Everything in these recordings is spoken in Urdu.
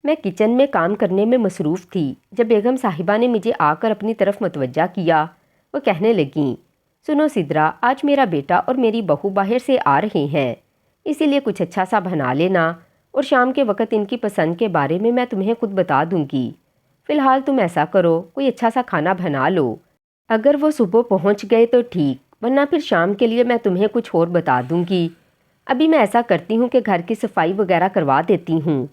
میں کچن میں کام کرنے میں مصروف تھی جب بیگم صاحبہ نے مجھے آ کر اپنی طرف متوجہ کیا۔ وہ کہنے لگیں، سنو سدرا، آج میرا بیٹا اور میری بہو باہر سے آ رہے ہیں، اسی لیے کچھ اچھا سا بنا لینا، اور شام کے وقت ان کی پسند کے بارے میں تمہیں خود بتا دوں گی۔ فی الحال تم ایسا کرو، کوئی اچھا سا کھانا بنا لو۔ اگر وہ صبح پہنچ گئے تو ٹھیک، ورنہ پھر شام کے لیے میں تمہیں کچھ اور بتا دوں گی۔ ابھی میں ایسا کرتی ہوں کہ گھر کی صفائی وغیرہ کروا دیتی ہوں۔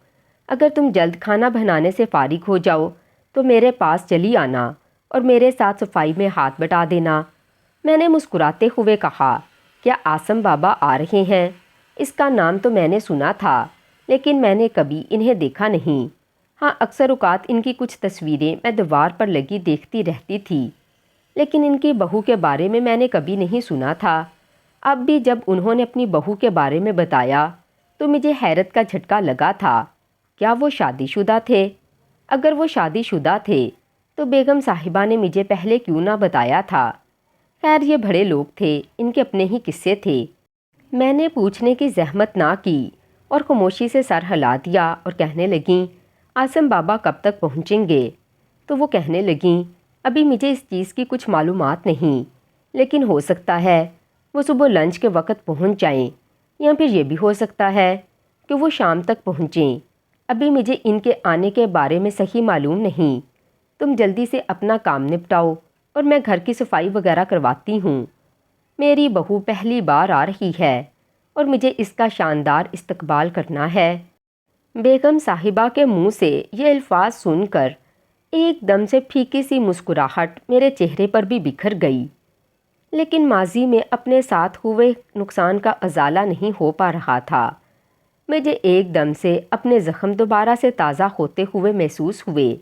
اگر تم جلد کھانا بنانے سے فارغ ہو جاؤ تو میرے پاس چلی آنا اور میرے ساتھ صفائی میں ہاتھ بٹا دینا۔ میں نے مسکراتے ہوئے کہا، کیا عاصم بابا آ رہے ہیں؟ اس کا نام تو میں نے سنا تھا، لیکن میں نے کبھی انہیں دیکھا نہیں۔ ہاں، اکثر اوقات ان کی کچھ تصویریں میں دیوار پر لگی دیکھتی رہتی تھی، لیکن ان کی بہو کے بارے میں نے کبھی نہیں سنا تھا۔ اب بھی جب انہوں نے اپنی بہو کے بارے میں بتایا تو مجھے حیرت کا جھٹکا لگا تھا۔ کیا وہ شادی شدہ تھے؟ اگر وہ شادی شدہ تھے تو بیگم صاحبہ نے مجھے پہلے کیوں نہ بتایا تھا؟ خیر، یہ بڑے لوگ تھے، ان کے اپنے ہی قصے تھے۔ میں نے پوچھنے کی زحمت نہ کی اور خاموشی سے سر ہلا دیا اور کہنے لگیں، عاصم بابا کب تک پہنچیں گے؟ تو وہ کہنے لگیں، ابھی مجھے اس چیز کی کچھ معلومات نہیں، لیکن ہو سکتا ہے وہ صبح لنچ کے وقت پہنچ جائیں، یا پھر یہ بھی ہو سکتا ہے کہ وہ شام تک پہنچیں۔ ابھی مجھے ان کے آنے کے بارے میں صحیح معلوم نہیں۔ تم جلدی سے اپنا کام نپٹاؤ اور میں گھر کی صفائی وغیرہ کرواتی ہوں۔ میری بہو پہلی بار آ رہی ہے اور مجھے اس کا شاندار استقبال کرنا ہے۔ بیگم صاحبہ کے منہ سے یہ الفاظ سن کر ایک دم سے پھیکی سی مسکراہٹ میرے چہرے پر بھی بکھر گئی، لیکن ماضی میں اپنے ساتھ ہوئے نقصان کا ازالہ نہیں ہو پا رہا تھا۔ مجھے ایک دم سے اپنے زخم دوبارہ سے تازہ ہوتے ہوئے محسوس ہوئے۔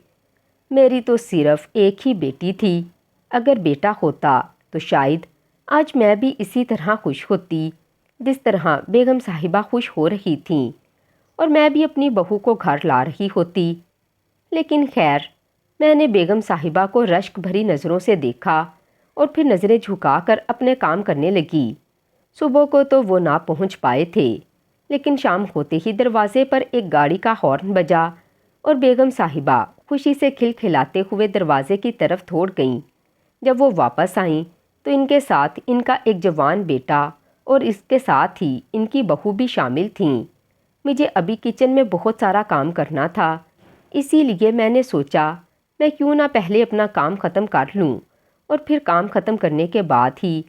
میری تو صرف ایک ہی بیٹی تھی، اگر بیٹا ہوتا تو شاید آج میں بھی اسی طرح خوش ہوتی جس طرح بیگم صاحبہ خوش ہو رہی تھیں، اور میں بھی اپنی بہو کو گھر لا رہی ہوتی۔ لیکن خیر، میں نے بیگم صاحبہ کو رشک بھری نظروں سے دیکھا اور پھر نظریں جھکا کر اپنے کام کرنے لگی۔ صبح کو تو وہ نہ پہنچ پائے تھے، لیکن شام ہوتے ہی دروازے پر ایک گاڑی کا ہارن بجا اور بیگم صاحبہ خوشی سے کھلکھلاتے ہوئے دروازے کی طرف دوڑ گئیں۔ جب وہ واپس آئیں تو ان کے ساتھ ان کا ایک جوان بیٹا اور اس کے ساتھ ہی ان کی بہو بھی شامل تھیں۔ مجھے ابھی کچن میں بہت سارا کام کرنا تھا، اسی لیے میں نے سوچا میں کیوں نہ پہلے اپنا کام ختم کر لوں، اور پھر کام ختم کرنے کے بعد ہی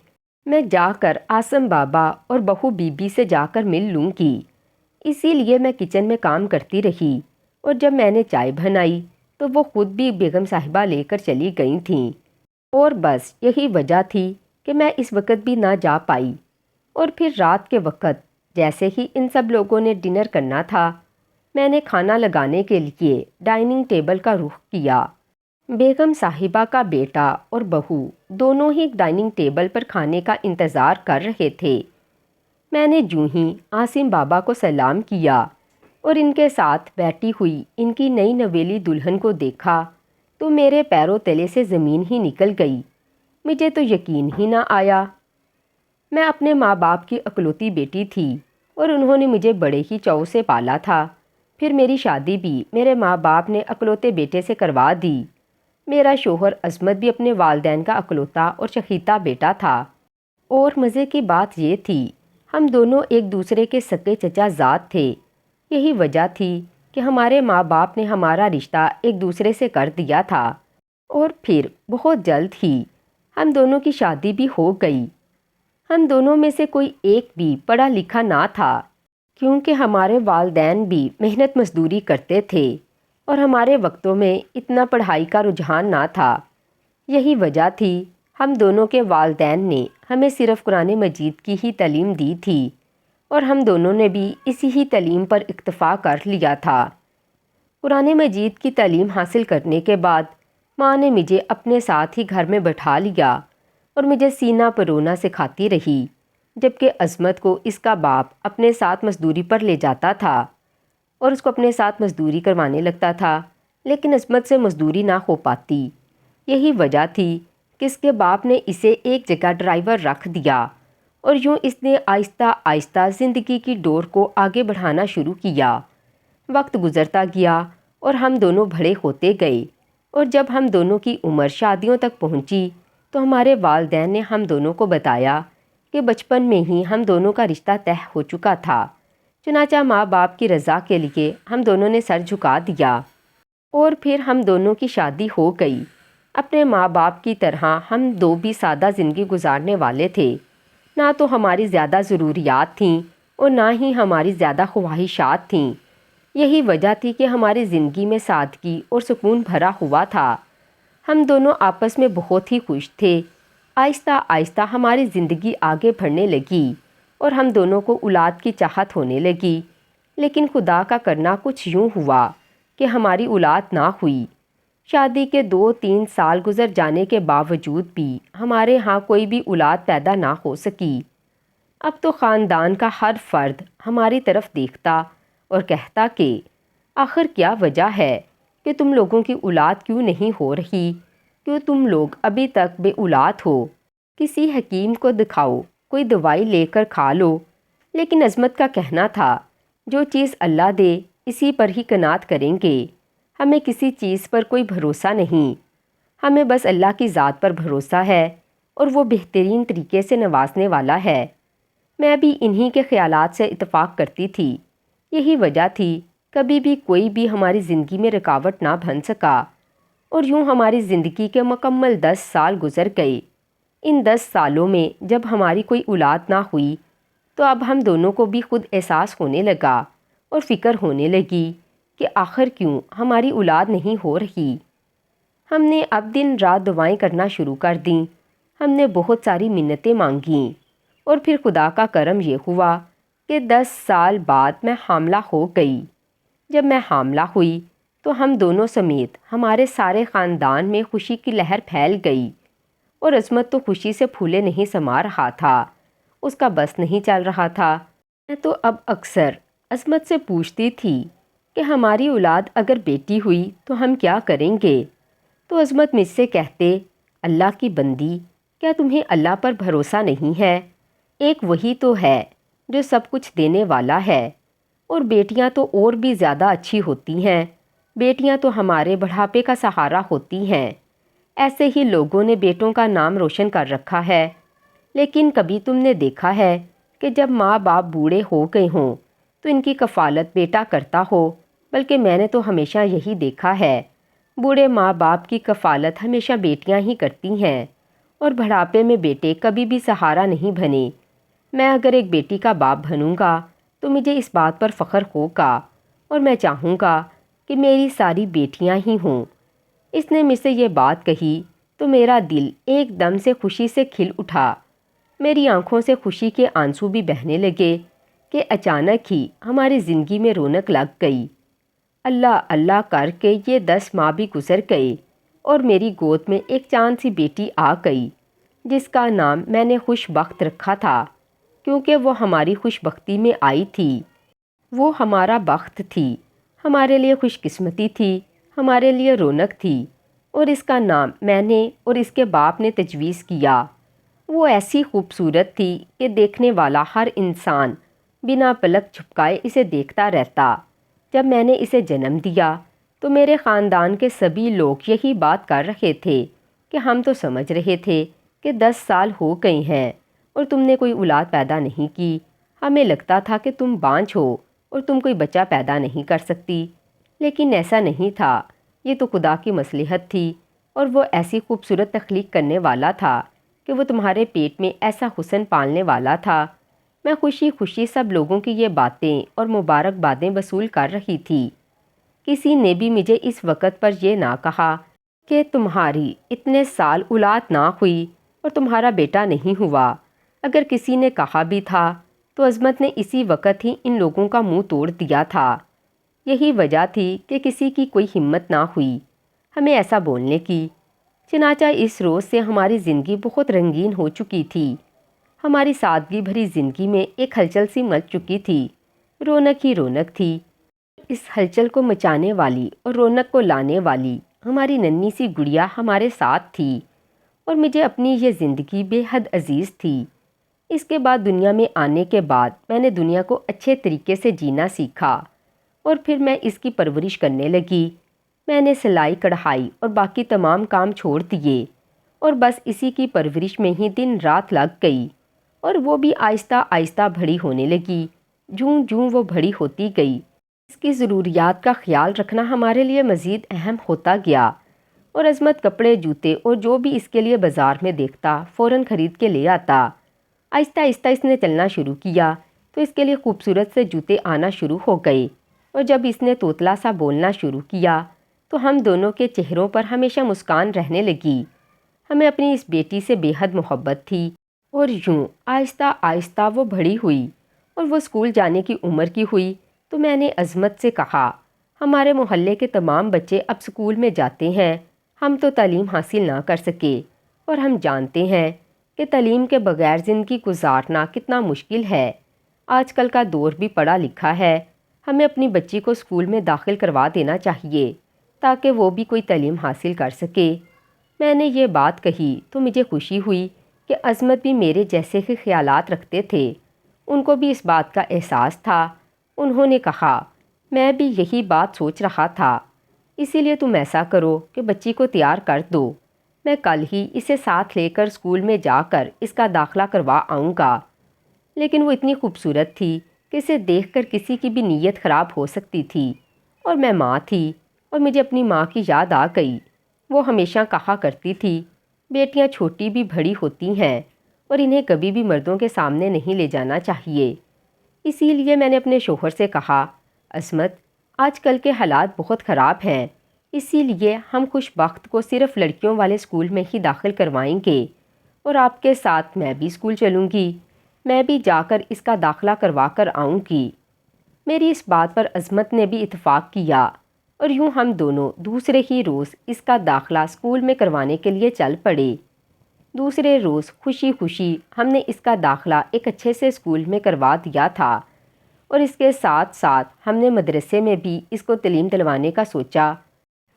میں جا کر عاصم بابا اور بہو بی بی سے جا کر مل لوں گی۔ اسی لیے میں کچن میں کام کرتی رہی، اور جب میں نے چائے بنائی تو وہ خود بھی بیگم صاحبہ لے کر چلی گئی تھیں، اور بس یہی وجہ تھی کہ میں اس وقت بھی نہ جا پائی۔ اور پھر رات کے وقت جیسے ہی ان سب لوگوں نے ڈنر کرنا تھا، میں نے کھانا لگانے کے لیے ڈائننگ ٹیبل کا رخ کیا۔ بیگم صاحبہ کا بیٹا اور بہو دونوں ہی ڈائننگ ٹیبل پر کھانے کا انتظار کر رہے تھے۔ میں نے جوں ہی عاصم بابا کو سلام کیا اور ان کے ساتھ بیٹھی ہوئی ان کی نئی نویلی دلہن کو دیکھا تو میرے پیروں تلے سے زمین ہی نکل گئی۔ مجھے تو یقین ہی نہ آیا۔ میں اپنے ماں باپ کی اکلوتی بیٹی تھی اور انہوں نے مجھے بڑے ہی چاؤ سے پالا تھا۔ پھر میری شادی بھی میرے ماں باپ نے اکلوتے بیٹے سے کروا دی۔ میرا شوہر عصمت بھی اپنے والدین کا اکلوتا اور چہیتا بیٹا تھا، اور مزے کی بات یہ تھی ہم دونوں ایک دوسرے کے سگے چچا زاد تھے۔ یہی وجہ تھی کہ ہمارے ماں باپ نے ہمارا رشتہ ایک دوسرے سے کر دیا تھا، اور پھر بہت جلد ہی ہم دونوں کی شادی بھی ہو گئی۔ ہم دونوں میں سے کوئی ایک بھی پڑھا لکھا نہ تھا، کیونکہ ہمارے والدین بھی محنت مزدوری کرتے تھے اور ہمارے وقتوں میں اتنا پڑھائی کا رجحان نہ تھا۔ یہی وجہ تھی ہم دونوں کے والدین نے ہمیں صرف قرآن مجید کی ہی تعلیم دی تھی، اور ہم دونوں نے بھی اسی ہی تعلیم پر اکتفا کر لیا تھا۔ قرآن مجید کی تعلیم حاصل کرنے کے بعد ماں نے مجھے اپنے ساتھ ہی گھر میں بٹھا لیا اور مجھے سینہ پرونا سکھاتی رہی، جبکہ عصمت کو اس کا باپ اپنے ساتھ مزدوری پر لے جاتا تھا اور اس کو اپنے ساتھ مزدوری کروانے لگتا تھا، لیکن عصمت سے مزدوری نہ ہو پاتی۔ یہی وجہ تھی کہ اس کے باپ نے اسے ایک جگہ ڈرائیور رکھ دیا، اور یوں اس نے آہستہ آہستہ زندگی کی ڈور کو آگے بڑھانا شروع کیا۔ وقت گزرتا گیا اور ہم دونوں بڑے ہوتے گئے، اور جب ہم دونوں کی عمر شادیوں تک پہنچی تو ہمارے والدین نے ہم دونوں کو بتایا کہ بچپن میں ہی ہم دونوں کا رشتہ طے ہو چکا تھا۔ چنانچہ ماں باپ کی رضا کے لیے ہم دونوں نے سر جھکا دیا اور پھر ہم دونوں کی شادی ہو گئی۔ اپنے ماں باپ کی طرح ہم دو بھی سادہ زندگی گزارنے والے تھے، نہ تو ہماری زیادہ ضروریات تھیں اور نہ ہی ہماری زیادہ خواہشات تھیں۔ یہی وجہ تھی کہ ہماری زندگی میں سادگی اور سکون بھرا ہوا تھا۔ ہم دونوں آپس میں بہت ہی خوش تھے۔ آہستہ آہستہ ہماری زندگی آگے بڑھنے لگی اور ہم دونوں کو اولاد کی چاہت ہونے لگی، لیکن خدا کا کرنا کچھ یوں ہوا کہ ہماری اولاد نہ ہوئی۔ شادی کے 2-3 سال گزر جانے کے باوجود بھی ہمارے ہاں کوئی بھی اولاد پیدا نہ ہو سکی۔ اب تو خاندان کا ہر فرد ہماری طرف دیکھتا اور کہتا کہ آخر کیا وجہ ہے کہ تم لوگوں کی اولاد کیوں نہیں ہو رہی؟ کیوں تم لوگ ابھی تک بے اولاد ہو؟ کسی حکیم کو دکھاؤ، کوئی دوائی لے کر کھا لو۔ لیکن عظمت کا کہنا تھا، جو چیز اللہ دے اسی پر ہی قناعت کریں گے۔ ہمیں کسی چیز پر کوئی بھروسہ نہیں، ہمیں بس اللہ کی ذات پر بھروسہ ہے اور وہ بہترین طریقے سے نوازنے والا ہے۔ میں بھی انہی کے خیالات سے اتفاق کرتی تھی۔ یہی وجہ تھی کبھی بھی کوئی بھی ہماری زندگی میں رکاوٹ نہ بن سکا، اور یوں ہماری زندگی کے مکمل 10 سال گزر گئے۔ ان 10 سالوں میں جب ہماری کوئی اولاد نہ ہوئی تو اب ہم دونوں کو بھی خود احساس ہونے لگا اور فکر ہونے لگی کہ آخر کیوں ہماری اولاد نہیں ہو رہی۔ ہم نے اب دن رات دعائیں کرنا شروع کر دیں، ہم نے بہت ساری منتیں مانگیں، اور پھر خدا کا کرم یہ ہوا کہ 10 سال بعد میں حاملہ ہو گئی۔ جب میں حاملہ ہوئی تو ہم دونوں سمیت ہمارے سارے خاندان میں خوشی کی لہر پھیل گئی، اور عظمت تو خوشی سے پھولے نہیں سما رہا تھا، اس کا بس نہیں چل رہا تھا۔ میں تو اب اکثر عظمت سے پوچھتی تھی کہ ہماری اولاد اگر بیٹی ہوئی تو ہم کیا کریں گے؟ تو عظمت مجھ سے کہتے، اللہ کی بندی، کیا تمہیں اللہ پر بھروسہ نہیں ہے؟ ایک وہی تو ہے جو سب کچھ دینے والا ہے، اور بیٹیاں تو اور بھی زیادہ اچھی ہوتی ہیں۔ بیٹیاں تو ہمارے بڑھاپے کا سہارا ہوتی ہیں۔ ایسے ہی لوگوں نے بیٹوں کا نام روشن کر رکھا ہے، لیکن کبھی تم نے دیکھا ہے کہ جب ماں باپ بوڑھے ہو گئے ہوں تو ان کی کفالت بیٹا کرتا ہو؟ بلکہ میں نے تو ہمیشہ یہی دیکھا ہے، بوڑھے ماں باپ کی کفالت ہمیشہ بیٹیاں ہی کرتی ہیں، اور بڑھاپے میں بیٹے کبھی بھی سہارا نہیں بنے۔ میں اگر ایک بیٹی کا باپ بنوں گا تو مجھے اس بات پر فخر ہوگا، اور میں چاہوں گا کہ میری ساری بیٹیاں ہی ہوں۔ اس نے مجھ سے یہ بات کہی تو میرا دل ایک دم سے خوشی سے کھل اٹھا، میری آنکھوں سے خوشی کے آنسو بھی بہنے لگے کہ اچانک ہی ہماری زندگی میں رونق لگ گئی۔ اللہ اللہ کر کے یہ 10 ماہ بھی گزر گئے، اور میری گود میں ایک چاند سی بیٹی آ گئی، جس کا نام میں نے خوش بخت رکھا تھا، کیونکہ وہ ہماری خوش بختی میں آئی تھی۔ وہ ہمارا بخت تھی، ہمارے لیے خوش قسمتی تھی، ہمارے لیے رونق تھی، اور اس کا نام میں نے اور اس کے باپ نے تجویز کیا۔ وہ ایسی خوبصورت تھی کہ دیکھنے والا ہر انسان بنا پلک جھپکائے اسے دیکھتا رہتا۔ جب میں نے اسے جنم دیا تو میرے خاندان کے سبھی لوگ یہی بات کر رہے تھے کہ ہم تو سمجھ رہے تھے کہ 10 سال ہو گئے ہیں اور تم نے کوئی اولاد پیدا نہیں کی، ہمیں لگتا تھا کہ تم بانجھ ہو اور تم کوئی بچہ پیدا نہیں کر سکتی، لیکن ایسا نہیں تھا۔ یہ تو خدا کی مصلحت تھی، اور وہ ایسی خوبصورت تخلیق کرنے والا تھا کہ وہ تمہارے پیٹ میں ایسا حسن پالنے والا تھا۔ میں خوشی خوشی سب لوگوں کی یہ باتیں اور مبارکبادیں وصول کر رہی تھی۔ کسی نے بھی مجھے اس وقت پر یہ نہ کہا کہ تمہاری اتنے سال اولاد نہ ہوئی اور تمہارا بیٹا نہیں ہوا۔ اگر کسی نے کہا بھی تھا تو عظمت نے اسی وقت ہی ان لوگوں کا منہ توڑ دیا تھا۔ یہی وجہ تھی کہ کسی کی کوئی ہمت نہ ہوئی ہمیں ایسا بولنے کی۔ چنانچہ اس روز سے ہماری زندگی بہت رنگین ہو چکی تھی۔ ہماری سادگی بھری زندگی میں ایک ہلچل سی مچ چکی تھی، رونق ہی رونق تھی۔ اس ہلچل کو مچانے والی اور رونق کو لانے والی ہماری ننھی سی گڑیا ہمارے ساتھ تھی، اور مجھے اپنی یہ زندگی بے حد عزیز تھی۔ اس کے بعد دنیا میں آنے کے بعد میں نے دنیا کو اچھے طریقے سے جینا سیکھا، اور پھر میں اس کی پرورش کرنے لگی۔ میں نے سلائی کڑھائی اور باقی تمام کام چھوڑ دیے اور بس اسی کی پرورش میں ہی دن رات لگ گئی، اور وہ بھی آہستہ آہستہ بڑی ہونے لگی۔ جوں جوں وہ بڑی ہوتی گئی، اس کی ضروریات کا خیال رکھنا ہمارے لیے مزید اہم ہوتا گیا، اور عظمت کپڑے جوتے اور جو بھی اس کے لیے بازار میں دیکھتا فوراً خرید کے لے آتا۔ آہستہ آہستہ اس نے چلنا شروع کیا تو اس کے لیے خوبصورت سے جوتے آنا شروع ہو گئے، اور جب اس نے توتلا سا بولنا شروع کیا تو ہم دونوں کے چہروں پر ہمیشہ مسکان رہنے لگی۔ ہمیں اپنی اس بیٹی سے بے حد محبت تھی، اور یوں آہستہ آہستہ وہ بڑی ہوئی اور وہ اسکول جانے کی عمر کی ہوئی تو میں نے عظمت سے کہا، ہمارے محلے کے تمام بچے اب اسکول میں جاتے ہیں، ہم تو تعلیم حاصل نہ کر سکے، اور ہم جانتے ہیں کہ تعلیم کے بغیر زندگی گزارنا کتنا مشکل ہے۔ آج کل کا دور بھی پڑھا لکھا ہے، ہمیں اپنی بچی کو اسکول میں داخل کروا دینا چاہیے تاکہ وہ بھی کوئی تعلیم حاصل کر سکے۔ میں نے یہ بات کہی تو مجھے خوشی ہوئی کہ عظمت بھی میرے جیسے ہی خیالات رکھتے تھے، ان کو بھی اس بات کا احساس تھا۔ انہوں نے کہا، میں بھی یہی بات سوچ رہا تھا، اسی لیے تم ایسا کرو کہ بچی کو تیار کر دو، میں کل ہی اسے ساتھ لے کر اسکول میں جا کر اس کا داخلہ کروا آؤں گا۔ لیکن وہ اتنی خوبصورت تھی کہ اسے دیکھ کر کسی کی بھی نیت خراب ہو سکتی تھی، اور میں ماں تھی اور مجھے اپنی ماں کی یاد آ گئی۔ وہ ہمیشہ کہا کرتی تھی، بیٹیاں چھوٹی بھی بڑی ہوتی ہیں اور انہیں کبھی بھی مردوں کے سامنے نہیں لے جانا چاہیے۔ اسی لیے میں نے اپنے شوہر سے کہا، عظمت، آج کل کے حالات بہت خراب ہیں، اسی لیے ہم خوش بخت کو صرف لڑکیوں والے اسکول میں ہی داخل کروائیں گے، اور آپ کے ساتھ میں بھی اسکول چلوں گی، میں بھی جا کر اس کا داخلہ کروا کر آؤں گی۔ میری اس بات پر عظمت نے بھی اتفاق کیا، اور یوں ہم دونوں دوسرے ہی روز اس کا داخلہ اسکول میں کروانے کے لیے چل پڑے۔ دوسرے روز خوشی خوشی ہم نے اس کا داخلہ ایک اچھے سے اسکول میں کروا دیا تھا، اور اس کے ساتھ ساتھ ہم نے مدرسے میں بھی اس کو تعلیم دلوانے کا سوچا۔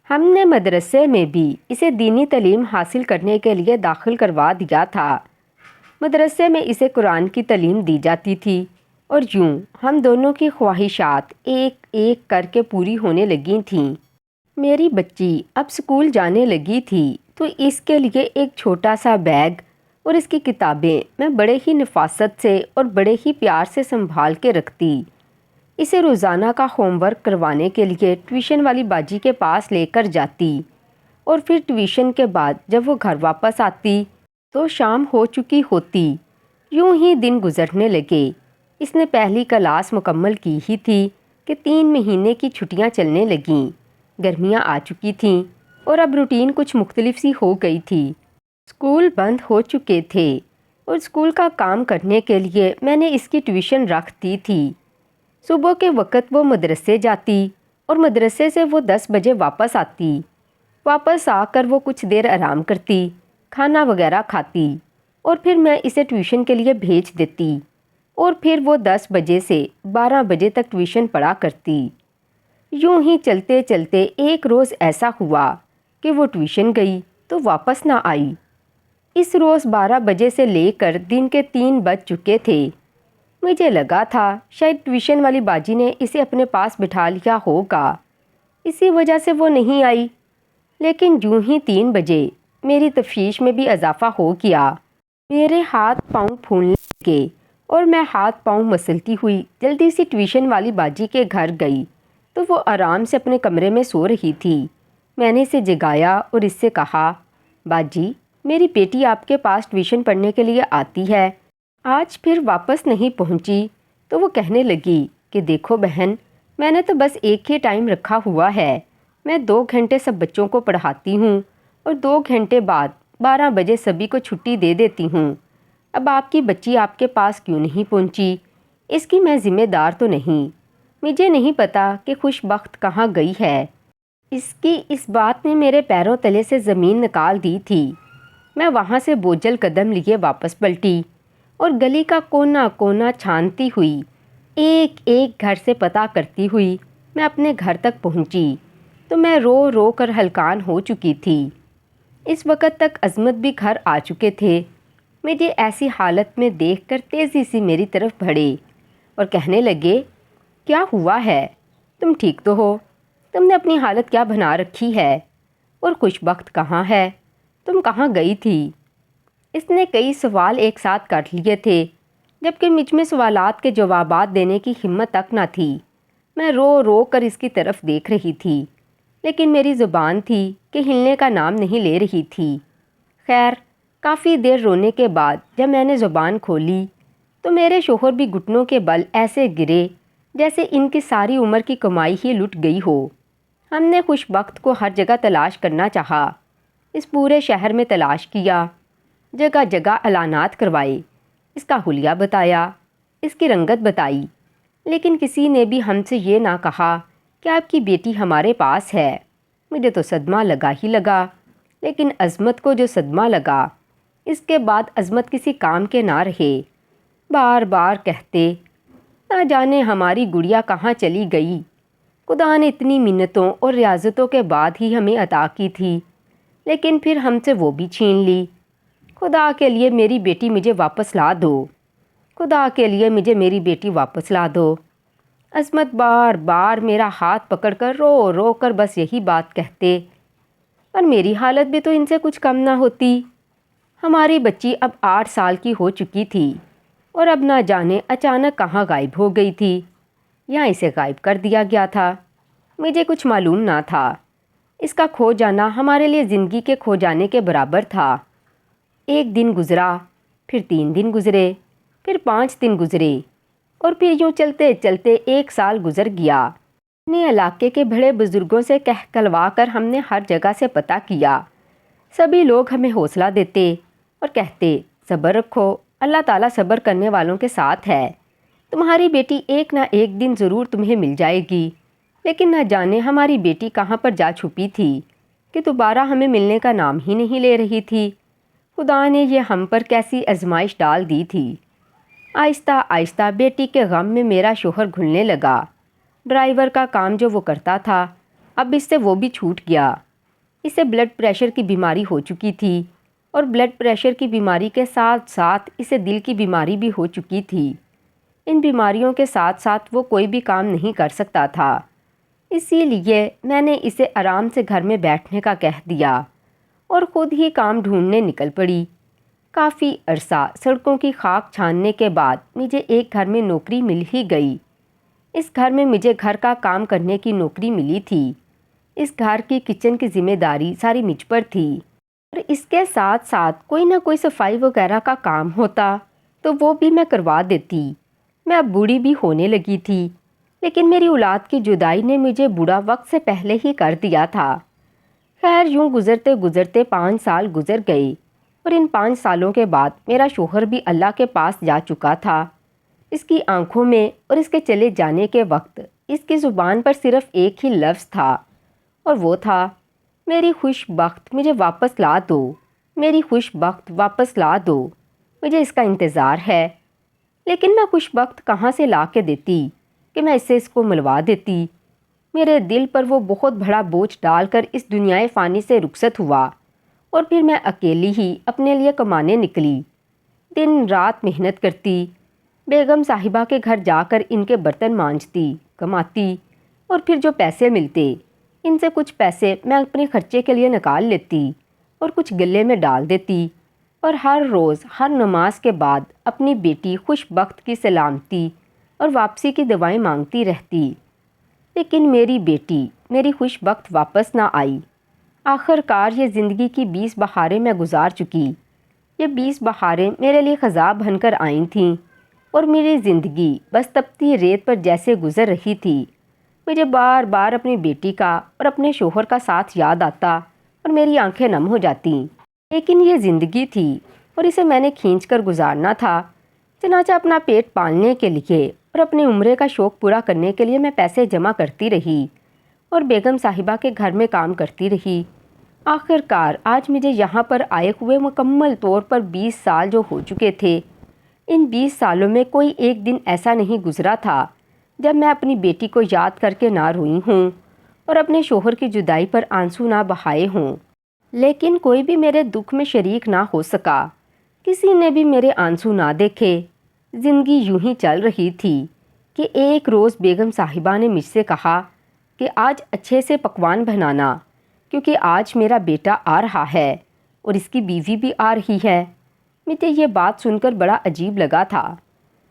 ہم نے مدرسے میں بھی اسے دینی تعلیم حاصل کرنے کے لیے داخل کروا دیا تھا۔ مدرسے میں اسے قرآن کی تعلیم دی جاتی تھی، اور یوں ہم دونوں کی خواہشات ایک ایک کر کے پوری ہونے لگی تھیں۔ میری بچی اب اسکول جانے لگی تھی تو اس کے لیے ایک چھوٹا سا بیگ اور اس کی کتابیں میں بڑے ہی نفاست سے اور بڑے ہی پیار سے سنبھال کے رکھتی۔ اسے روزانہ کا ہوم ورک کروانے کے لیے ٹیوشن والی باجی کے پاس لے کر جاتی، اور پھر ٹیوشن کے بعد جب وہ گھر واپس آتی تو شام ہو چکی ہوتی۔ یوں ہی دن گزرنے لگے۔ اس نے پہلی کلاس مکمل کی ہی تھی کہ 3 مہینے کی چھٹیاں چلنے لگیں، گرمیاں آ چکی تھیں اور اب روٹین کچھ مختلف سی ہو گئی تھی۔ اسکول بند ہو چکے تھے، اور اسکول کا کام کرنے کے لیے میں نے اس کی ٹیوشن رکھ دی تھی۔ صبح کے وقت وہ مدرسے جاتی اور مدرسے سے وہ 10 بجے واپس آتی۔ واپس آ کر وہ کچھ دیر آرام کرتی، کھانا وغیرہ کھاتی، اور پھر میں اسے ٹیوشن کے لیے بھیج دیتی، اور پھر وہ 10 بجے سے 12 بجے تک ٹیوشن پڑھا کرتی۔ یوں ہی چلتے چلتے ایک روز ایسا ہوا کہ وہ ٹیوشن گئی تو واپس نہ آئی۔ اس روز 12 بجے سے لے کر دن کے 3 بج چکے تھے۔ مجھے لگا تھا شاید ٹیوشن والی باجی نے اسے اپنے پاس بٹھا لیا ہوگا، اسی وجہ سے وہ نہیں آئی۔ لیکن یوں ہی 3 بجے میری تشویش میں بھی اضافہ ہو گیا۔ میرے ہاتھ پاؤں پھولنے لگے اور میں ہاتھ پاؤں مسلتی ہوئی جلدی سے ٹیوشن والی باجی کے گھر گئی تو وہ آرام سے اپنے کمرے میں سو رہی تھی۔ میں نے اسے جگایا اور اس سے کہا، باجی، میری بیٹی آپ کے پاس ٹیوشن پڑھنے کے لیے آتی ہے، آج پھر واپس نہیں پہنچی۔ تو وہ کہنے لگی کہ دیکھو بہن، میں نے تو بس ایک ہی ٹائم رکھا ہوا ہے، میں 2 گھنٹے سب بچوں کو پڑھاتی ہوں اور 2 گھنٹے بعد 12 بجے سبھی کو چھٹی دے دیتی ہوں۔ اب آپ کی بچی آپ کے پاس کیوں نہیں پہنچی؟ اس کی میں ذمہ دار تو نہیں، مجھے نہیں پتا کہ خوش بخت کہاں گئی ہے۔ اس کی اس بات نے میرے پیروں تلے سے زمین نکال دی تھی۔ میں وہاں سے بوجھل قدم لیے واپس پلٹی اور گلی کا کونا کونا چھانتی ہوئی، ایک ایک گھر سے پتہ کرتی ہوئی میں اپنے گھر تک پہنچی تو میں رو رو کر ہلکان ہو چکی تھی۔ اس وقت تک عظمت بھی گھر آ چکے تھے۔ مجھے ایسی حالت میں دیکھ کر تیزی سے میری طرف بڑھے اور کہنے لگے، کیا ہوا ہے؟ تم ٹھیک تو ہو؟ تم نے اپنی حالت کیا بنا رکھی ہے؟ اور خوش بخت کہاں ہے؟ تم کہاں گئی تھی؟ اس نے کئی سوال ایک ساتھ کر لیے تھے، جبکہ مجھ میں سوالات کے جوابات دینے کی ہمت تک نہ تھی۔ میں رو رو کر اس کی طرف دیکھ رہی تھی، لیکن میری زبان تھی کہ ہلنے کا نام نہیں لے رہی تھی۔ خیر، کافی دیر رونے کے بعد جب میں نے زبان کھولی تو میرے شوہر بھی گھٹنوں کے بل ایسے گرے جیسے ان کی ساری عمر کی کمائی ہی لٹ گئی ہو۔ ہم نے خوش بخت کو ہر جگہ تلاش کرنا چاہا، اس پورے شہر میں تلاش کیا، جگہ جگہ اعلانات کروائے، اس کا حلیہ بتایا، اس کی رنگت بتائی، لیکن کسی نے بھی ہم سے یہ نہ کہا کہ آپ کی بیٹی ہمارے پاس ہے۔ مجھے تو صدمہ لگا ہی لگا، لیکن عظمت کو جو صدمہ لگا، اس کے بعد عظمت کسی کام کے نہ رہے۔ بار بار کہتے، نہ جانے ہماری گڑیا کہاں چلی گئی، خدا نے اتنی منتوں اور ریاضتوں کے بعد ہی ہمیں عطا کی تھی، لیکن پھر ہم سے وہ بھی چھین لی۔ خدا کے لیے میری بیٹی مجھے واپس لا دو، خدا کے لیے مجھے میری بیٹی واپس لا دو۔ عظمت بار بار میرا ہاتھ پکڑ کر رو رو کر بس یہی بات کہتے، اور میری حالت بھی تو ان سے کچھ کم نہ ہوتی۔ ہماری بچی اب 8 سال کی ہو چکی تھی، اور اب نہ جانے اچانک کہاں غائب ہو گئی تھی، یا اسے غائب کر دیا گیا تھا۔ مجھے کچھ معلوم نہ تھا، اس کا کھو جانا ہمارے لیے زندگی کے کھو جانے کے برابر تھا۔ ایک دن گزرا، پھر 3 دن گزرے، پھر 5 دن گزرے، اور پھر یوں چلتے چلتے 1 سال گزر گیا۔ اپنے علاقے کے بڑے بزرگوں سے کہلوا کر ہم نے ہر جگہ سے پتہ کیا۔ سبھی لوگ ہمیں حوصلہ دیتے اور کہتے، صبر رکھو، اللہ تعالیٰ صبر کرنے والوں کے ساتھ ہے، تمہاری بیٹی ایک نہ ایک دن ضرور تمہیں مل جائے گی۔ لیکن نہ جانے ہماری بیٹی کہاں پر جا چھپی تھی کہ دوبارہ ہمیں ملنے کا نام ہی نہیں لے رہی تھی۔ خدا نے یہ ہم پر کیسی آزمائش ڈال دی تھی۔ آہستہ آہستہ بیٹی کے غم میں میرا شوہر گھلنے لگا۔ ڈرائیور کا کام جو وہ کرتا تھا، اب اس سے وہ بھی چھوٹ گیا۔ اسے بلڈ پریشر کی بیماری ہو چکی تھی، اور بلڈ پریشر کی بیماری کے ساتھ ساتھ اسے دل کی بیماری بھی ہو چکی تھی۔ ان بیماریوں کے ساتھ ساتھ وہ کوئی بھی کام نہیں کر سکتا تھا، اسی لیے میں نے اسے آرام سے گھر میں بیٹھنے کا کہہ دیا اور خود ہی کام ڈھونڈنے نکل پڑی۔ کافی عرصہ سڑکوں کی خاک چھاننے کے بعد مجھے ایک گھر میں نوکری مل ہی گئی۔ اس گھر میں مجھے گھر کا کام کرنے کی نوکری ملی تھی۔ اس گھر کی کچن کی ذمہ داری ساری مجھ پر تھی، اور اس کے ساتھ ساتھ کوئی نہ کوئی صفائی وغیرہ کا کام ہوتا تو وہ بھی میں کروا دیتی۔ میں اب بوڑھی بھی ہونے لگی تھی، لیکن میری اولاد کی جدائی نے مجھے بوڑھا وقت سے پہلے ہی کر دیا تھا۔ خیر، یوں گزرتے گزرتے 5 سال گزر گئے، اور ان 5 سالوں کے بعد میرا شوہر بھی اللہ کے پاس جا چکا تھا۔ اس کی آنکھوں میں اور اس کے چلے جانے کے وقت اس کی زبان پر صرف ایک ہی لفظ تھا، اور وہ تھا، میری خوش بخت مجھے واپس لا دو، میری خوش بخت واپس لا دو، مجھے اس کا انتظار ہے۔ لیکن میں خوش بخت کہاں سے لا کے دیتی کہ میں اس سے اس کو ملوا دیتی؟ میرے دل پر وہ بہت بڑا بوجھ ڈال کر اس دنیائے فانی سے رخصت ہوا، اور پھر میں اکیلی ہی اپنے لیے کمانے نکلی۔ دن رات محنت کرتی، بیگم صاحبہ کے گھر جا کر ان کے برتن مانجتی، کماتی، اور پھر جو پیسے ملتے ان سے کچھ پیسے میں اپنے خرچے کے لیے نکال لیتی اور کچھ گلے میں ڈال دیتی، اور ہر روز ہر نماز کے بعد اپنی بیٹی خوش بخت کی سلامتی اور واپسی کی دعائیں مانگتی رہتی۔ لیکن میری بیٹی، میری خوش بخت واپس نہ آئی۔ آخر کار یہ زندگی کی 20 بہاریں میں گزار چکی۔ یہ 20 بہاریں میرے لیے خزاں بن کر آئی تھیں، اور میری زندگی بس تپتی ریت پر جیسے گزر رہی تھی۔ مجھے بار بار اپنی بیٹی کا اور اپنے شوہر کا ساتھ یاد آتا اور میری آنکھیں نم ہو جاتیں۔ لیکن یہ زندگی تھی اور اسے میں نے کھینچ کر گزارنا تھا۔ چنانچہ اپنا پیٹ پالنے کے لیے اور اپنے عمرے کا شوق پورا کرنے کے لیے میں پیسے جمع کرتی رہی اور بیگم صاحبہ کے گھر میں کام کرتی رہی۔ آخر کار آج مجھے یہاں پر آئے ہوئے مکمل طور پر 20 سال جو ہو چکے تھے، ان 20 سالوں میں کوئی ایک دن ایسا نہیں گزرا تھا جب میں اپنی بیٹی کو یاد کر کے نہ روئی ہوں اور اپنے شوہر کی جدائی پر آنسو نہ بہائے ہوں۔ لیکن کوئی بھی میرے دکھ میں شریک نہ ہو سکا، کسی نے بھی میرے آنسو نہ دیکھے۔ زندگی یوں ہی چل رہی تھی کہ ایک روز بیگم صاحبہ نے مجھ سے کہا، کہ آج اچھے سے پکوان بنانا، کیونکہ آج میرا بیٹا آ رہا ہے اور اس کی بیوی بھی آ رہی ہے۔ مجھے یہ بات سن کر بڑا عجیب لگا تھا،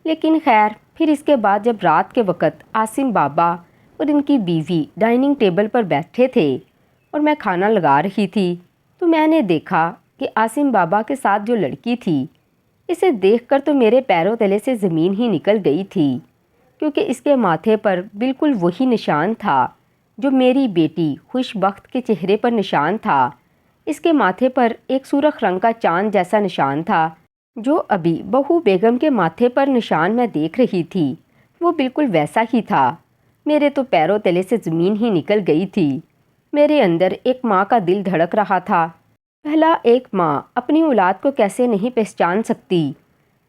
لیکن خیر پھر اس کے بعد جب رات کے وقت عاصم بابا اور ان کی بیوی ڈائننگ ٹیبل پر بیٹھے تھے اور میں کھانا لگا رہی تھی، تو میں نے دیکھا کہ عاصم بابا کے ساتھ جو لڑکی تھی، اسے دیکھ کر تو میرے پیروں تلے سے زمین ہی نکل گئی تھی، کیونکہ اس کے ماتھے پر بالکل وہی نشان تھا جو میری بیٹی خوش بخت کے چہرے پر نشان تھا۔ اس کے ماتھے پر ایک سرخ رنگ کا چاند جیسا نشان تھا، جو ابھی بہو بیگم کے ماتھے پر نشان میں دیکھ رہی تھی، وہ بالکل ویسا ہی تھا۔ میرے تو پیروں تلے سے زمین ہی نکل گئی تھی۔ میرے اندر ایک ماں کا دل دھڑک رہا تھا۔ پہلا ایک ماں اپنی اولاد کو کیسے نہیں پہچان سکتی؟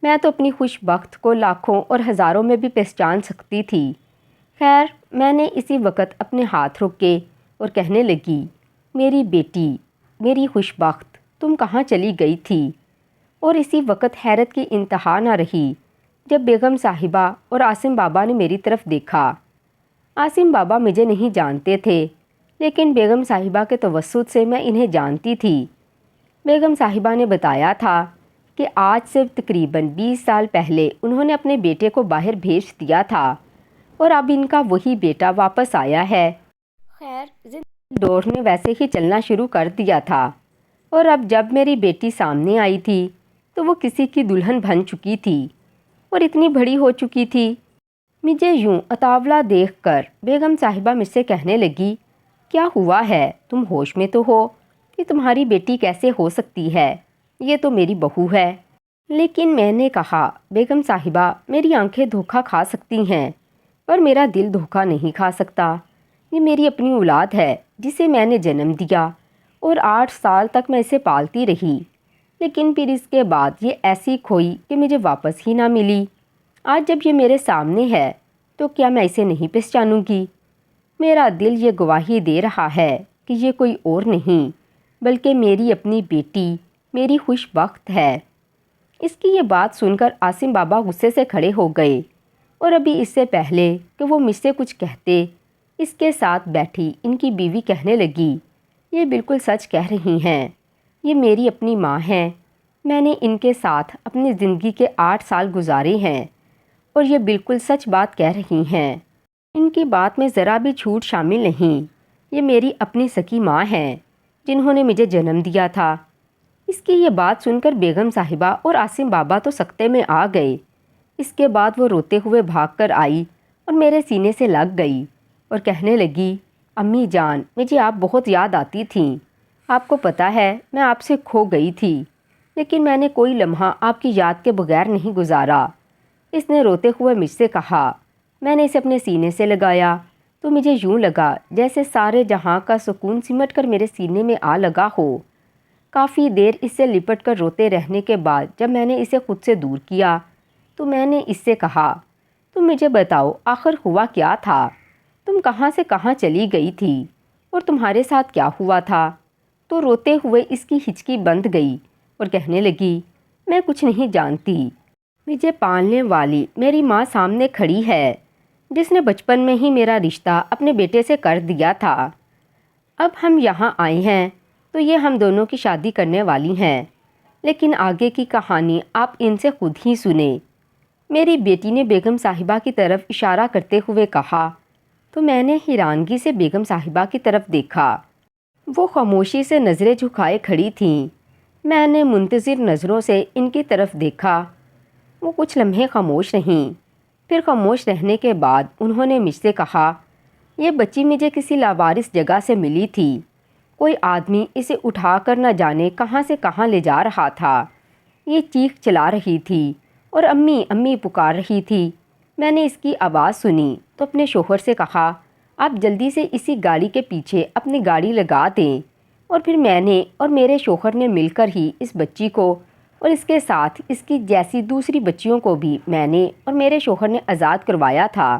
میں تو اپنی خوش بخت کو لاکھوں اور ہزاروں میں بھی پہچان سکتی تھی۔ خیر میں نے اسی وقت اپنے ہاتھ روکے اور کہنے لگی، میری بیٹی، میری خوش بخت، تم کہاں چلی گئی تھی؟ اور اسی وقت حیرت کی انتہا نہ رہی جب بیگم صاحبہ اور عاصم بابا نے میری طرف دیکھا۔ عاصم بابا مجھے نہیں جانتے تھے، لیکن بیگم صاحبہ کے توسط سے میں انہیں جانتی تھی۔ بیگم صاحبہ نے بتایا تھا کہ آج سے تقریباً 20 سال پہلے انہوں نے اپنے بیٹے کو باہر بھیج دیا تھا اور اب ان کا وہی بیٹا واپس آیا ہے۔ خیر زندگی دور نے ویسے ہی چلنا شروع کر دیا تھا، اور اب جب میری بیٹی سامنے آئی تھی تو وہ کسی کی دلہن بن چکی تھی اور اتنی بڑی ہو چکی تھی۔ مجھے یوں اطاولہ دیکھ کر بیگم صاحبہ مجھ سے کہنے لگی، کیا ہوا ہے؟ تم ہوش میں تو ہو؟ کہ تمہاری بیٹی کیسے ہو سکتی ہے؟ یہ تو میری بہو ہے۔ لیکن میں نے کہا، بیگم صاحبہ میری آنکھیں دھوکہ کھا سکتی ہیں پر میرا دل دھوکہ نہیں کھا سکتا۔ یہ میری اپنی اولاد ہے جسے میں نے جنم دیا اور 8 سال تک میں اسے پالتی رہی، لیکن پھر اس کے بعد یہ ایسی کھوئی کہ مجھے واپس ہی نہ ملی۔ آج جب یہ میرے سامنے ہے تو کیا میں اسے نہیں پہچانوں گی؟ میرا دل یہ گواہی دے رہا ہے کہ یہ کوئی اور نہیں بلکہ میری اپنی بیٹی، میری خوش بخت ہے۔ اس کی یہ بات سن کر عاصم بابا غصے سے کھڑے ہو گئے، اور ابھی اس سے پہلے کہ وہ مجھ سے کچھ کہتے، اس کے ساتھ بیٹھی ان کی بیوی کہنے لگی، یہ بالکل سچ کہہ رہی ہیں، یہ میری اپنی ماں ہیں۔ میں نے ان کے ساتھ اپنی زندگی کے 8 سال گزارے ہیں اور یہ بالکل سچ بات کہہ رہی ہیں۔ ان کی بات میں ذرا بھی جھوٹ شامل نہیں۔ یہ میری اپنی سکی ماں ہیں جنہوں نے مجھے جنم دیا تھا۔ اس کی یہ بات سن کر بیگم صاحبہ اور عاصم بابا تو سکتے میں آ گئے۔ اس کے بعد وہ روتے ہوئے بھاگ کر آئی اور میرے سینے سے لگ گئی اور کہنے لگی، امی جان، مجھے آپ بہت یاد آتی تھیں۔ آپ کو پتہ ہے میں آپ سے کھو گئی تھی، لیکن میں نے کوئی لمحہ آپ کی یاد کے بغیر نہیں گزارا۔ اس نے روتے ہوئے مجھ سے کہا۔ میں نے اسے اپنے سینے سے لگایا تو مجھے یوں لگا جیسے سارے جہاں کا سکون سمٹ کر میرے سینے میں آ لگا ہو۔ کافی دیر اس سے لپٹ کر روتے رہنے کے بعد جب میں نے اسے خود سے دور کیا تو میں نے اس سے کہا، تم مجھے بتاؤ آخر ہوا کیا تھا؟ تم کہاں سے کہاں چلی گئی تھی اور تمہارے ساتھ کیا ہوا تھا؟ تو روتے ہوئے اس کی ہچکی بند گئی اور کہنے لگی، میں کچھ نہیں جانتی۔ مجھے پالنے والی میری ماں سامنے کھڑی ہے جس نے بچپن میں ہی میرا رشتہ اپنے بیٹے سے کر دیا تھا۔ اب ہم یہاں آئے ہیں تو یہ ہم دونوں کی شادی کرنے والی ہیں، لیکن آگے کی کہانی آپ ان سے خود ہی سنیں۔ میری بیٹی نے بیگم صاحبہ کی طرف اشارہ کرتے ہوئے کہا، تو میں نے حیرانگی سے بیگم صاحبہ کی طرف دیکھا۔ وہ خاموشی سے نظریں جھکائے کھڑی تھیں۔ میں نے منتظر نظروں سے ان کی طرف دیکھا۔ وہ کچھ لمحے خاموش رہیں، پھر خاموش رہنے کے بعد انہوں نے مجھ سے کہا، یہ بچی مجھے کسی لاوارث جگہ سے ملی تھی۔ کوئی آدمی اسے اٹھا کر نہ جانے کہاں سے کہاں لے جا رہا تھا۔ یہ چیخ چلا رہی تھی اور امی امی پکار رہی تھی۔ میں نے اس کی آواز سنی تو اپنے شوہر سے کہا، آپ جلدی سے اسی گاڑی کے پیچھے اپنی گاڑی لگا دیں، اور پھر میں نے اور میرے شوہر نے مل کر ہی اس بچی کو اور اس کے ساتھ اس کی جیسی دوسری بچیوں کو بھی میں نے اور میرے شوہر نے آزاد کروایا تھا۔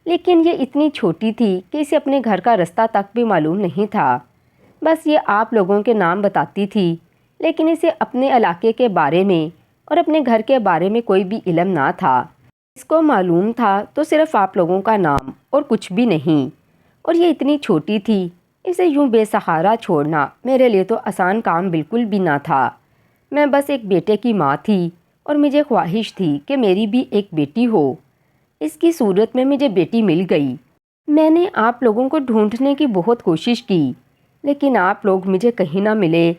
لیکن یہ اتنی چھوٹی تھی کہ اسے اپنے گھر کا رستہ تک بھی معلوم نہیں تھا۔ بس یہ آپ لوگوں کے نام بتاتی تھی، لیکن اسے اپنے علاقے کے بارے میں اور اپنے گھر کے بارے میں کوئی بھی علم نہ تھا۔ اس کو معلوم تھا تو صرف آپ لوگوں کا نام اور کچھ بھی نہیں۔ اور یہ اتنی چھوٹی تھی، اسے یوں بے سہارا چھوڑنا میرے لیے تو آسان کام بالکل بھی نہ تھا۔ میں بس ایک بیٹے کی ماں تھی اور مجھے خواہش تھی کہ میری بھی ایک بیٹی ہو۔ اس کی صورت میں مجھے بیٹی مل گئی۔ میں نے آپ لوگوں کو ڈھونڈنے کی بہت کوشش کی، لیکن آپ لوگ مجھے کہیں نہ ملے۔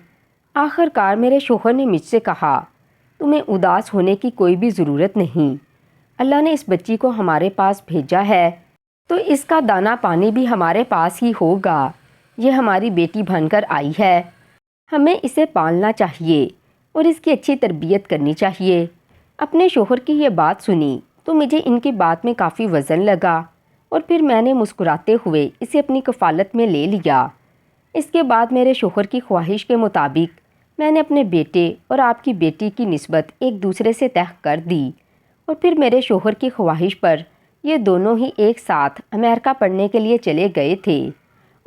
آخر کار میرے شوہر نے مجھ سے کہا، تمہیں اداس ہونے کی کوئی بھی ضرورت نہیں، اللہ نے اس بچی کو ہمارے پاس بھیجا ہے تو اس کا دانا پانی بھی ہمارے پاس ہی ہوگا۔ یہ ہماری بیٹی بن کر آئی ہے، ہمیں اسے پالنا چاہیے اور اس کی اچھی تربیت کرنی چاہیے۔ اپنے شوہر کی یہ بات سنی تو مجھے ان کی بات میں کافی وزن لگا اور پھر میں نے مسکراتے ہوئے اسے اپنی کفالت میں لے لیا۔ اس کے بعد میرے شوہر کی خواہش کے مطابق میں نے اپنے بیٹے اور آپ کی بیٹی کی نسبت ایک دوسرے سے طے کر دی، اور پھر میرے شوہر کی خواہش پر یہ دونوں ہی ایک ساتھ امریکہ پڑھنے کے لیے چلے گئے تھے،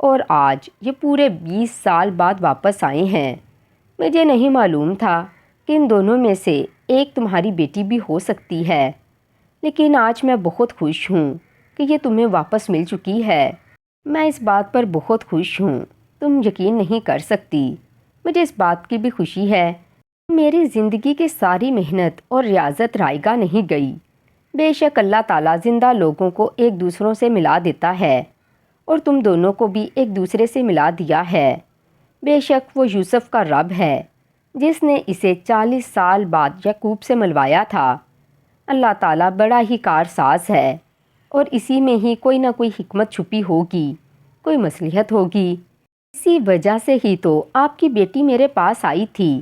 اور آج یہ پورے 20 سال بعد واپس آئے ہیں۔ مجھے نہیں معلوم تھا کہ ان دونوں میں سے ایک تمہاری بیٹی بھی ہو سکتی ہے، لیکن آج میں بہت خوش ہوں کہ یہ تمہیں واپس مل چکی ہے۔ میں اس بات پر بہت خوش ہوں، تم یقین نہیں کر سکتی۔ مجھے اس بات کی بھی خوشی ہے، میری زندگی کی ساری محنت اور ریاضت رائے گاہ نہیں گئی۔ بے شک اللہ تعالیٰ زندہ لوگوں کو ایک دوسروں سے ملا دیتا ہے، اور تم دونوں کو بھی ایک دوسرے سے ملا دیا ہے۔ بے شک وہ یوسف کا رب ہے جس نے اسے 40 سال بعد یعقوب سے ملوایا تھا۔ اللہ تعالیٰ بڑا ہی کارساز ہے، اور اسی میں ہی کوئی نہ کوئی حکمت چھپی ہوگی، کوئی مصلحت ہوگی۔ اسی وجہ سے ہی تو آپ کی بیٹی میرے پاس آئی تھی۔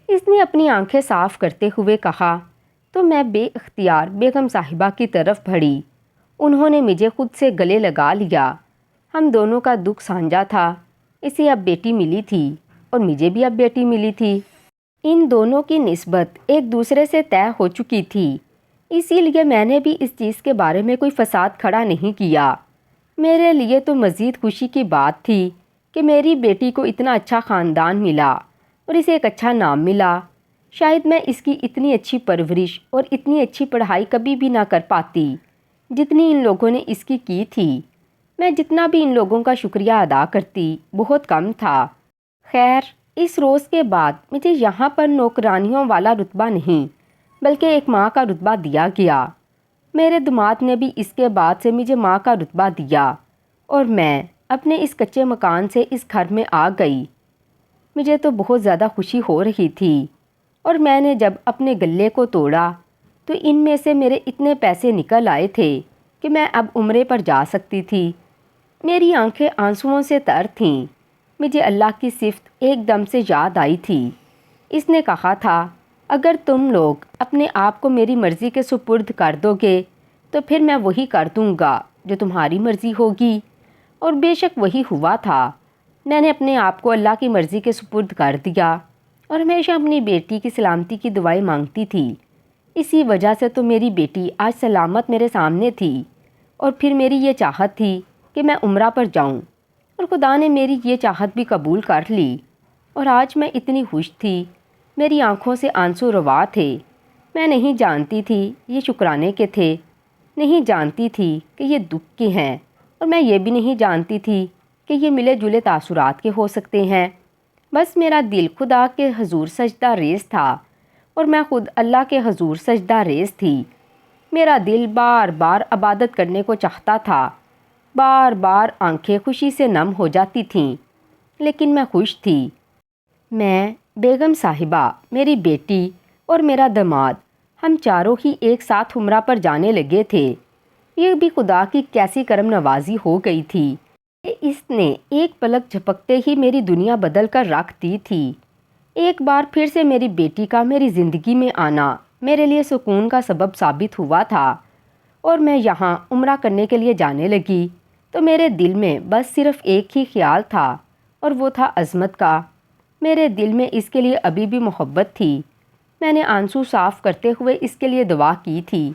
اس نے اپنی آنکھیں صاف کرتے ہوئے کہا تو میں بے اختیار بیگم صاحبہ کی طرف بڑھی۔ انہوں نے مجھے خود سے گلے لگا لیا۔ ہم دونوں کا دکھ سانجھا تھا۔ اسے اب بیٹی ملی تھی اور مجھے بھی اب بیٹی ملی تھی۔ ان دونوں کی نسبت ایک دوسرے سے طے ہو چکی تھی، اسی لیے میں نے بھی اس چیز کے بارے میں کوئی فساد کھڑا نہیں کیا۔ میرے لیے تو مزید خوشی کی بات تھی کہ میری بیٹی کو اتنا اچھا خاندان ملا اور اسے ایک اچھا نام ملا۔ شاید میں اس کی اتنی اچھی پرورش اور اتنی اچھی پڑھائی کبھی بھی نہ کر پاتی جتنی ان لوگوں نے اس کی تھی۔ میں جتنا بھی ان لوگوں کا شکریہ ادا کرتی بہت کم تھا۔ خیر، اس روز کے بعد مجھے یہاں پر نوکرانیوں والا رتبہ نہیں بلکہ ایک ماں کا رتبہ دیا گیا۔ میرے داماد نے بھی اس کے بعد سے مجھے ماں کا رتبہ دیا، اور میں اپنے اس کچے مکان سے اس گھر میں آ گئی۔ مجھے تو بہت زیادہ خوشی ہو رہی تھی، اور میں نے جب اپنے گلے کو توڑا تو ان میں سے میرے اتنے پیسے نکل آئے تھے کہ میں اب عمرے پر جا سکتی تھی۔ میری آنکھیں آنسوؤں سے تر تھیں۔ مجھے اللہ کی صفت ایک دم سے یاد آئی تھی۔ اس نے کہا تھا، اگر تم لوگ اپنے آپ کو میری مرضی کے سپرد کر دو گے تو پھر میں وہی کر دوں گا جو تمہاری مرضی ہوگی، اور بے شک وہی ہوا تھا۔ میں نے اپنے آپ کو اللہ کی مرضی کے سپرد کر دیا اور ہمیشہ اپنی بیٹی کی سلامتی کی دعائیں مانگتی تھی۔ اسی وجہ سے تو میری بیٹی آج سلامت میرے سامنے تھی، اور پھر میری یہ چاہت تھی کہ میں عمرہ پر جاؤں، اور خدا نے میری یہ چاہت بھی قبول کر لی، اور آج میں اتنی خوش تھی، میری آنکھوں سے آنسو روا تھے۔ میں نہیں جانتی تھی یہ شکرانے کے تھے، نہیں جانتی تھی کہ یہ دکھ کے ہیں، اور میں یہ بھی نہیں جانتی تھی کہ یہ ملے جلے تاثرات کے ہو سکتے ہیں۔ بس میرا دل خدا کے حضور سجدہ ریز تھا، اور میں خود اللہ کے حضور سجدہ ریز تھی۔ میرا دل بار بار عبادت کرنے کو چاہتا تھا، بار بار آنکھیں خوشی سے نم ہو جاتی تھیں، لیکن میں خوش تھی۔ میں، بیگم صاحبہ، میری بیٹی اور میرا داماد، ہم چاروں ہی ایک ساتھ عمرہ پر جانے لگے تھے۔ یہ بھی خدا کی کیسی کرم نوازی ہو گئی تھی کہ اس نے ایک پلک جھپکتے ہی میری دنیا بدل کر رکھ دی تھی۔ ایک بار پھر سے میری بیٹی کا میری زندگی میں آنا میرے لیے سکون کا سبب ثابت ہوا تھا، اور میں یہاں عمرہ کرنے کے لیے جانے لگی تو میرے دل میں بس صرف ایک ہی خیال تھا، اور وہ تھا عظمت کا۔ میرے دل میں اس کے لیے ابھی بھی محبت تھی۔ میں نے آنسو صاف کرتے ہوئے اس کے لیے دعا کی تھی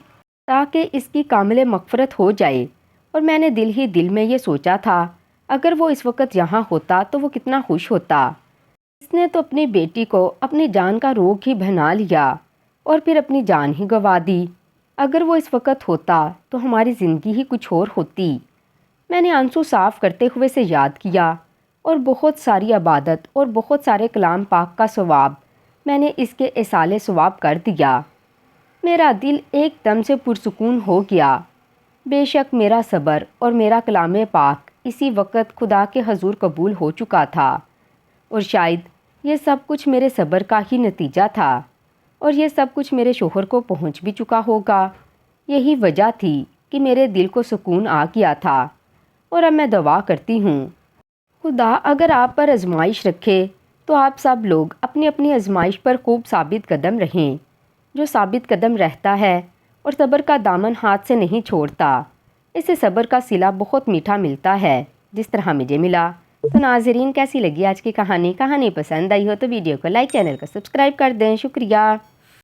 تاکہ اس کی کامل مغفرت ہو جائے، اور میں نے دل ہی دل میں یہ سوچا تھا، اگر وہ اس وقت یہاں ہوتا تو وہ کتنا خوش ہوتا۔ اس نے تو اپنی بیٹی کو اپنی جان کا روگ ہی بنا لیا، اور پھر اپنی جان ہی گنوا دی۔ اگر وہ اس وقت ہوتا تو ہماری زندگی ہی کچھ اور ہوتی۔ میں نے آنسو صاف کرتے ہوئے سے یاد کیا، اور بہت ساری عبادت اور بہت سارے کلام پاک کا ثواب میں نے اس کے ایصال ثواب کر دیا۔ میرا دل ایک دم سے پرسکون ہو گیا۔ بے شک میرا صبر اور میرا کلام پاک اسی وقت خدا کے حضور قبول ہو چکا تھا، اور شاید یہ سب کچھ میرے صبر کا ہی نتیجہ تھا، اور یہ سب کچھ میرے شوہر کو پہنچ بھی چکا ہوگا۔ یہی وجہ تھی کہ میرے دل کو سکون آ گیا تھا۔ اور اب میں دعا کرتی ہوں، خدا اگر آپ پر آزمائش رکھے تو آپ سب لوگ اپنی اپنی آزمائش پر خوب ثابت قدم رہیں۔ جو ثابت قدم رہتا ہے اور صبر کا دامن ہاتھ سے نہیں چھوڑتا، اسے صبر کا صلہ بہت میٹھا ملتا ہے، جس طرح مجھے ملا۔ تو ناظرین، کیسی لگی آج کی کہانی؟ کہانی پسند آئی ہو تو ویڈیو کو لائک، چینل کو سبسکرائب کر دیں۔ شکریہ۔